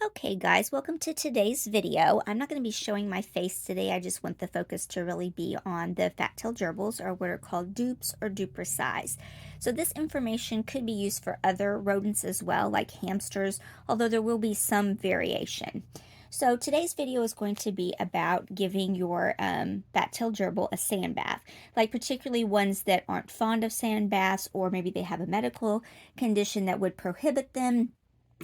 Okay guys, welcome to today's video. I'm not going to be showing my face today. I just want the focus to really be on the fat-tailed gerbils, or what are called dupes or duper size. So this information could be used for other rodents as well, like hamsters, although there will be some variation. So today's video is going to be about giving your fat-tailed gerbil a sand bath, like particularly ones that aren't fond of sand baths, or maybe they have a medical condition that would prohibit them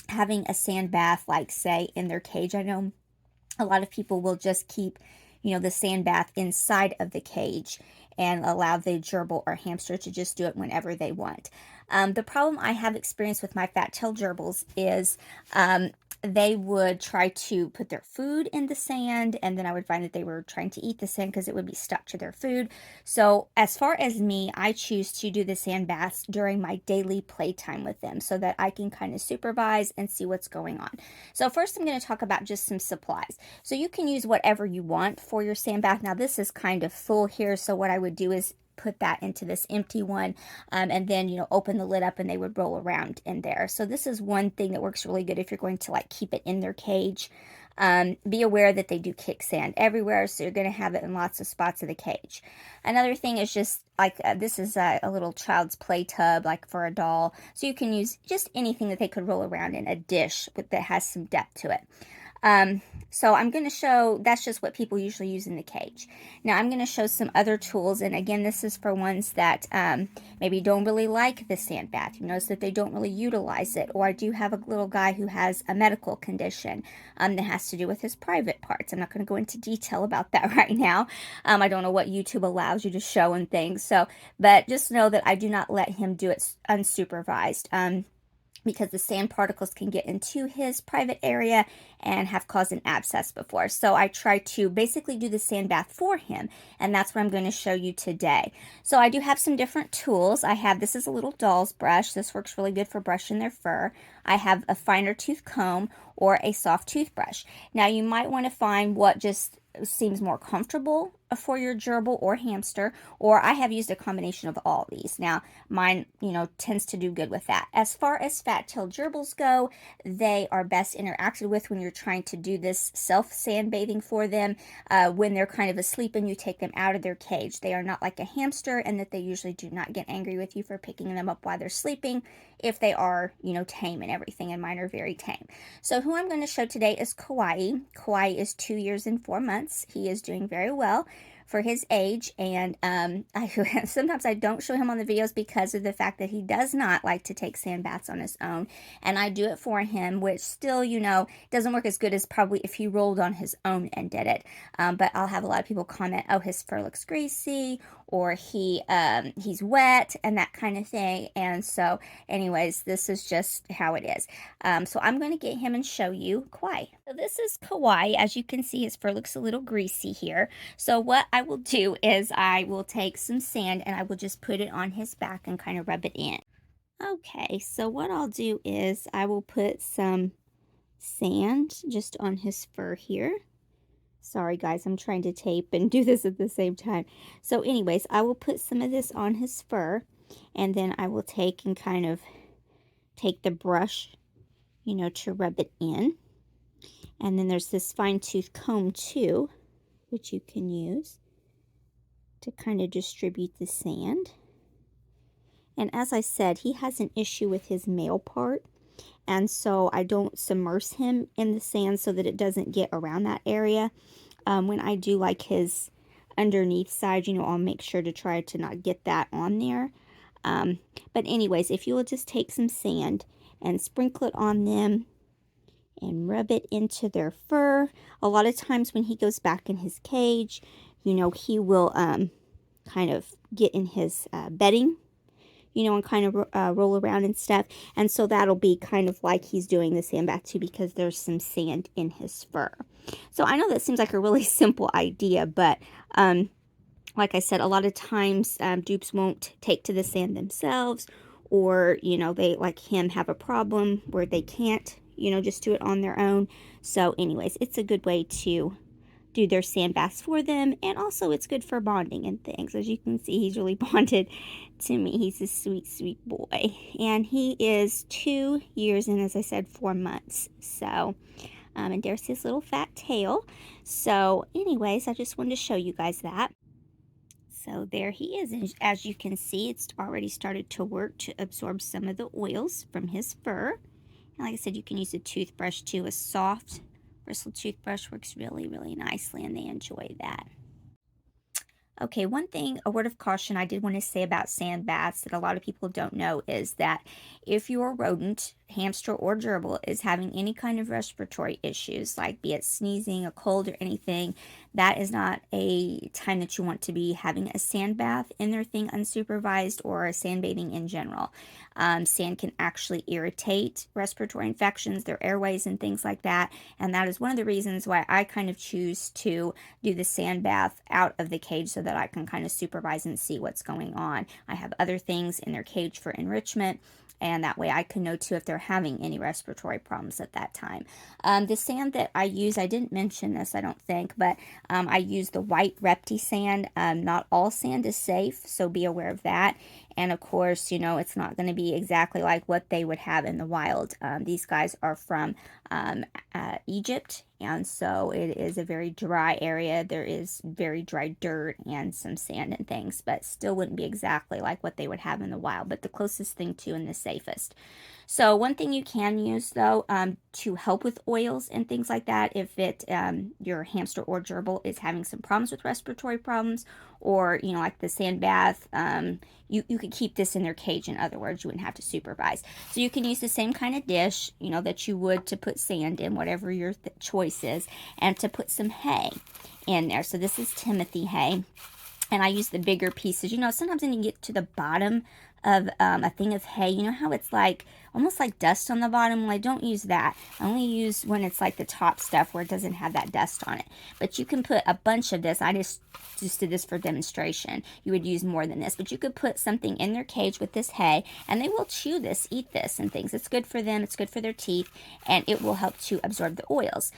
having a sand bath, like say in their cage. I know a lot of people will just keep, the sand bath inside of the cage and allow the gerbil or hamster to just do it whenever they want. The problem I have experienced with my fat-tailed gerbils is they would try to put their food in the sand, and then I would find that they were trying to eat the sand because it would be stuck to their food. So as far as me, I choose to do the sand baths during my daily playtime with them so that I can kind of supervise and see what's going on. So first I'm going to talk about just some supplies. So you can use whatever you want for your sand bath. Now this is kind of full here, so what I would do is put that into this empty one, and then open the lid up and they would roll around in there. So this is one thing that works really good if you're going to like keep it in their cage. Be aware that they do kick sand everywhere, so you're going to have it in lots of spots of the cage. Another thing is just like this is a little child's play tub, like for a doll, so you can use just anything that they could roll around in, a dish that has some depth to it. So I'm going to show, that's just what people usually use in the cage. Now I'm going to show some other tools, and again, this is for ones that maybe don't really like the sand bath. You notice that they don't really utilize it. Or I do have a little guy who has a medical condition that has to do with his private parts. I'm not going to go into detail about that right now. I don't know what YouTube allows you to show and things. So, but just know that I do not let him do it unsupervised. Because the sand particles can get into his private area and have caused an abscess before. So I try to basically do the sand bath for him, and that's what I'm going to show you today. So I do have some different tools. This is a little doll's brush. This works really good for brushing their fur. I have a finer tooth comb or a soft toothbrush. Now you might want to find what just seems more comfortable for your gerbil or hamster, or I have used a combination of all these. Now mine, tends to do good with that. As far as fat-tailed gerbils go, they are best interacted with when you're trying to do this self sand bathing for them, when they're kind of asleep and you take them out of their cage. They are not like a hamster, and that they usually do not get angry with you for picking them up while they're sleeping if they are, tame and everything, and mine are very tame. So who I'm going to show today is Kauai. Kauai is 2 years and 4 months. He is doing very well for his age, and sometimes I don't show him on the videos because of the fact that he does not like to take sand baths on his own, and I do it for him, which still, doesn't work as good as probably if he rolled on his own and did it. But I'll have a lot of people comment, oh, his fur looks greasy, or he's wet, and that kind of thing. And so anyways, this is just how it is. So I'm going to get him and show you Kauai. So this is Kauai. As you can see, his fur looks a little greasy here. So what I will do is I will take some sand and I will just put it on his back and kind of rub it in. Okay, so what I'll do is I will put some sand just on his fur here. Sorry guys, I'm trying to tape and do this at the same time. So anyways, I will put some of this on his fur, and then I will take and kind of take the brush, to rub it in. And then there's this fine tooth comb too, which you can use to kind of distribute the sand. And as I said, he has an issue with his male part, and so I don't submerge him in the sand so that it doesn't get around that area. When I do like his underneath side, I'll make sure to try to not get that on there. But anyways, if you will just take some sand and sprinkle it on them and rub it into their fur. A lot of times when he goes back in his cage, he will kind of get in his bedding, and kind of roll around and stuff. And so that'll be kind of like he's doing the sand bath too, because there's some sand in his fur. So I know that seems like a really simple idea, but like I said, a lot of times dupes won't take to the sand themselves, or, they, like him, have a problem where they can't, just do it on their own. So anyways, it's a good way to do their sand baths for them, and also it's good for bonding and things. As you can see, he's really bonded to me. He's a sweet, sweet boy, and he is 2 years and, as I said, 4 months. So, and there's his little fat tail. So, anyways, I just wanted to show you guys that. So there he is, and as you can see, it's already started to work to absorb some of the oils from his fur. And like I said, you can use a toothbrush too. A soft bristle toothbrush works really, really nicely, and they enjoy that. Okay, one thing, a word of caution I did want to say about sand baths that a lot of people don't know is that if your rodent, hamster or gerbil, is having any kind of respiratory issues, like be it sneezing, a cold, or anything, that is not a time that you want to be having a sand bath in their thing unsupervised, or sand bathing in general. Sand can actually irritate respiratory infections, their airways, and things like that, and that is one of the reasons why I kind of choose to do the sand bath out of the cage so that I can kind of supervise and see what's going on. I have other things in their cage for enrichment, and that way I can know too if they're having any respiratory problems at that time. The sand that I use, I didn't mention this, I don't think, but I use the white Repti sand. Not all sand is safe, so be aware of that. And of course, you know, it's not going to be exactly like what they would have in the wild. These guys are from Egypt, and so it is a very dry area. There is very dry dirt and some sand and things, but still wouldn't be exactly like what they would have in the wild, but the closest thing to and the safest. So one thing you can use though, to help with oils and things like that, if your hamster or gerbil is having some problems with respiratory problems, or you know, like the sand bath, you could keep this in their cage. In other words, you wouldn't have to supervise. So you can use the same kind of dish, you know, that you would to put sand in, whatever your choice is, and to put some hay in there. So this is Timothy hay, and I use the bigger pieces. You know, sometimes when you get to the bottom of a thing of hay, you know how it's like almost like dust on the bottom? Well, I don't use that. I only use when it's like the top stuff where it doesn't have that dust on it. But you can put a bunch of this. I just did this for demonstration. You would use more than this, but you could put something in their cage with this hay, and they will chew this, eat this, and things. It's good for them. It's good for their teeth, and it will help to absorb the oils.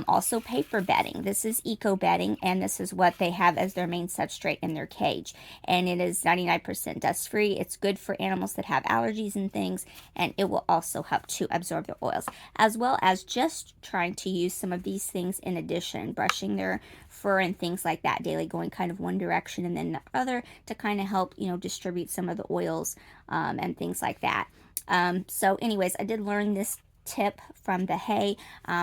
Also, paper bedding. This is eco bedding, and this is what they have as their main substrate in their cage. And it is 99% dust free. It's good for animals that have allergies and things, and it will also help to absorb the oils, as well as just trying to use some of these things in addition, brushing their fur and things like that daily, going kind of one direction and then the other to kind of help, you know, distribute some of the oils and things like that. So anyways, I did learn this tip from the hay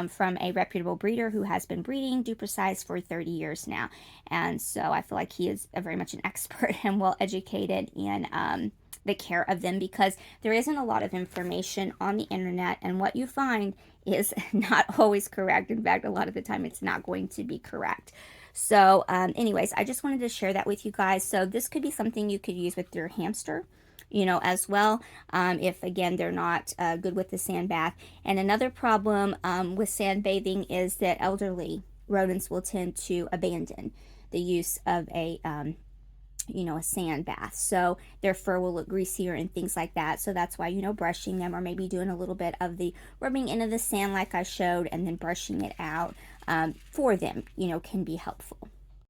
from a reputable breeder who has been breeding Duper for 30 years now, and so I feel like he is very much an expert and well educated in the care of them, because there isn't a lot of information on the internet, and what you find is not always correct. In fact, a lot of the time it's not going to be correct. So anyways, I just wanted to share that with you guys. So this could be something you could use with your hamster, you know, as well, if again they're not good with the sand bath. And another problem with sand bathing is that elderly rodents will tend to abandon the use of a you know, a sand bath, so their fur will look greasier and things like that. So that's why, you know, brushing them, or maybe doing a little bit of the rubbing into the sand like I showed, and then brushing it out for them, you know, can be helpful.